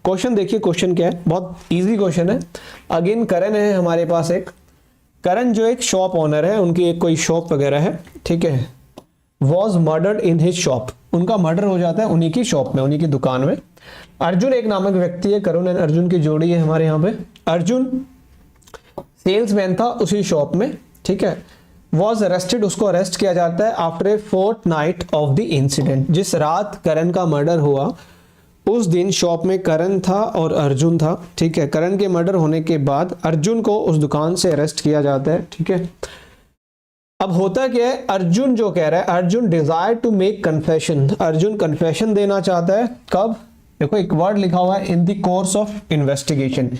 Question देखिए, question क्या है, बहुत इजी क्वेश्चन है। अगेन करण है हमारे पास, एक करण जो एक शॉप ओनर है, उनकी एक कोई शॉप वगैरह है, ठीक है, was murdered in his shop, उनका मर्डर हो जाता है उन्हीं की शॉप में, उन्हीं की दुकान में। अर्जुन एक नामक व्यक्ति है, करुण एंड अर्जुन की जोड़ी है हमारे यहाँ पे। अर्जुन सेल्समैन था उसी शॉप में, ठीक है। वॉज अरेस्टेड, उसको अरेस्ट किया जाता है after a fortnight of the incident, जिस रात करण का मर्डर हुआ उस दिन शॉप में करण था और अर्जुन था, ठीक है। करण के मर्डर होने के बाद अर्जुन को उस दुकान से अरेस्ट किया जाता है, ठीक है। अब होता क्या है, अर्जुन जो कह रहा है, Arjun desire to make confession, Arjun confession देना चाहता है। कब? देखो एक वर्ड लिखा हुआ है, in the course of investigation,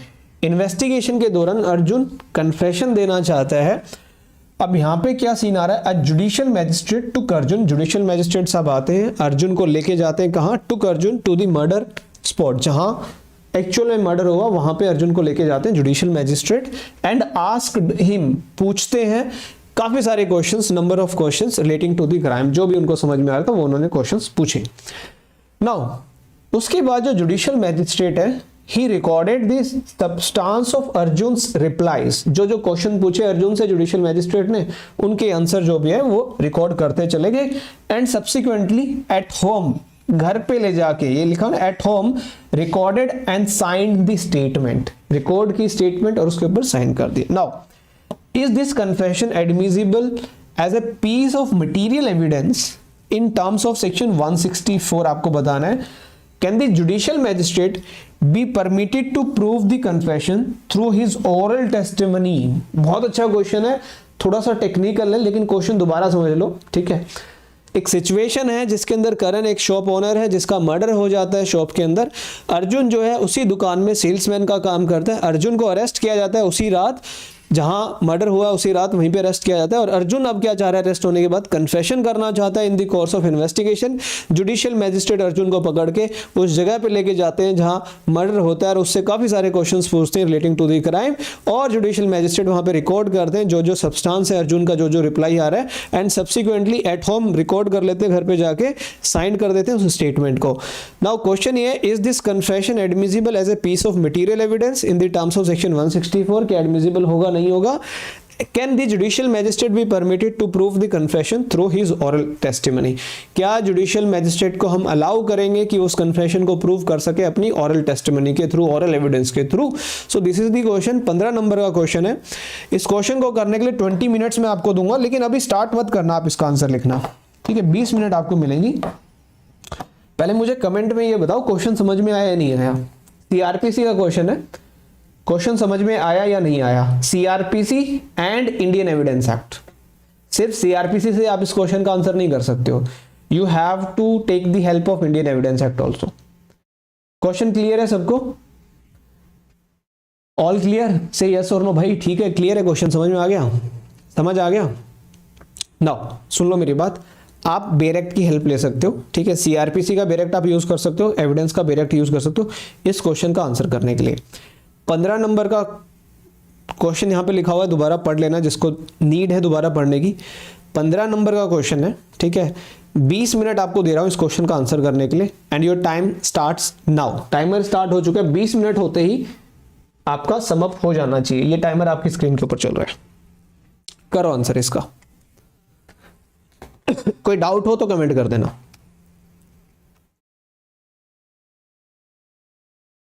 investigation के दौरान अर्जुन कन्फेशन देना चाहता है। अब यहाँ पे क्या सीन आ रहा है, a judicial magistrate to Arjun, judicial magistrate साहब आते हैं, अर्जुन को लेके जाते हैं कहाँ, to Arjun to the murder spot, जहां एक्चुअल में मर्डर हुआ वहां पे अर्जुन को लेके जाते हैं judicial magistrate. And asked him, पूछते हैं काफी सारे questions, number of questions relating to the crime, जो भी उनको समझ में आ रहा था वो उन्होंने क्वेश्चंस पूछे। नाउ उसके बाद जो जुडिशियल मैजिस्ट्रेट है, he recorded the substance of Arjun's replies, जो जो क्वेश्चन पूछे अर्जुन से जुडिशियल मैजिस्ट्रेट ने, उनके आंसर जो भी है वो रिकॉर्ड करते चले गए। एंड सब्सिक्वेंटली एट होम, घर पे ले जाके, ये लिखा ना at home, recorded and signed the statement, record की स्टेटमेंट और उसके ऊपर साइन कर दिया। Now is this confession admissible as a piece of material evidence in terms of section 164, आपको बताना है। Can the judicial magistrate be permitted to prove the confession through his oral testimony? बहुत अच्छा क्वेश्चन है, थोड़ा सा टेक्निकल है लेकिन क्वेश्चन दोबारा समझ लो, ठीक है। एक सिचुएशन है जिसके अंदर करण एक शॉप ओनर है जिसका मर्डर हो जाता है शॉप के अंदर। अर्जुन जो है उसी दुकान में सेल्समैन का काम करता है। अर्जुन को अरेस्ट किया जाता है उसी रात, जहां मर्डर हुआ उसी रात वहीं पे अरेस्ट किया जाता है। और अर्जुन अब क्या चाह रहा है, अरेस्ट होने के बाद कन्फेशन करना चाहता है in the course of investigation. Judicial magistrate Arjun को पकड़ के उस जगह पे लेके जाते हैं जहां मर्डर होता है और उससे काफी सारे क्वेश्चंस पूछते हैं रिलेटिंग टू द क्राइम, और जुडिशियल मैजिस्ट्रेट वहां पे रिकॉर्ड करते हैं जो जो सब्सटेंस है अर्जुन का, जो जो रिप्लाई आ रहा है, and subsequently at home record कर लेते हैं, घर पे जाके साइन कर देते हैं उस स्टेटमेंट को। नाउ क्वेश्चन ये, is this confession admissible as a piece of material evidence in the terms of section 164? क्या एडमिसिबल होगा, नहीं होगा? Can the judicial magistrate be permitted to prove the confession through his oral testimony? क्या judicial magistrate को हम allow करेंगे कि उस confession को प्रूव कर सके अपनी oral testimony के थ्रू, oral evidence के through? So this is the question, 15 number का क्वेश्चन है। इस क्वेश्चन को करने के लिए 20 मिनट्स में आपको दूंगा, लेकिन अभी स्टार्ट मत करना आप इसका आंसर लिखना, ठीक है। 20 मिनट आपको मिलेंगी। पहले मुझे कमेंट में ये बताओ क्वेश्चन समझ में आया या नहीं आया। सीआरपीसी का क्वेश्चन है, क्वेश्चन समझ में आया या नहीं आया? CrPC and Indian evidence act, सिर्फ सीआरपीसी से आप इस क्वेश्चन का आंसर नहीं कर सकते हो, you have to take the help of Indian evidence act also. Question clear है सबको? All clear? से यस और नो भाई, ठीक है, क्लियर है, क्वेश्चन समझ में आ गया? समझ आ गया? नाउ सुन लो मेरी बात, आप बेरेक्ट की हेल्प ले सकते हो, ठीक है। सीआरपीसी का बेरेक्ट आप यूज कर सकते हो, एविडेंस का बेरेक्ट यूज कर सकते हो इस क्वेश्चन का आंसर करने के लिए। 15 नंबर का क्वेश्चन यहां पे लिखा हुआ है, दोबारा पढ़ लेना जिसको नीड है दोबारा पढ़ने की। 15 नंबर का क्वेश्चन है, ठीक है। 20 मिनट आपको दे रहा हूं इस क्वेश्चन का आंसर करने के लिए, and your time starts now. Timer start हो चुका है, 20 मिनट होते ही आपका सम अप हो जाना चाहिए। ये टाइमर आपकी स्क्रीन के ऊपर चल रहा है, करो आंसर इसका। कोई डाउट हो तो कमेंट कर देना।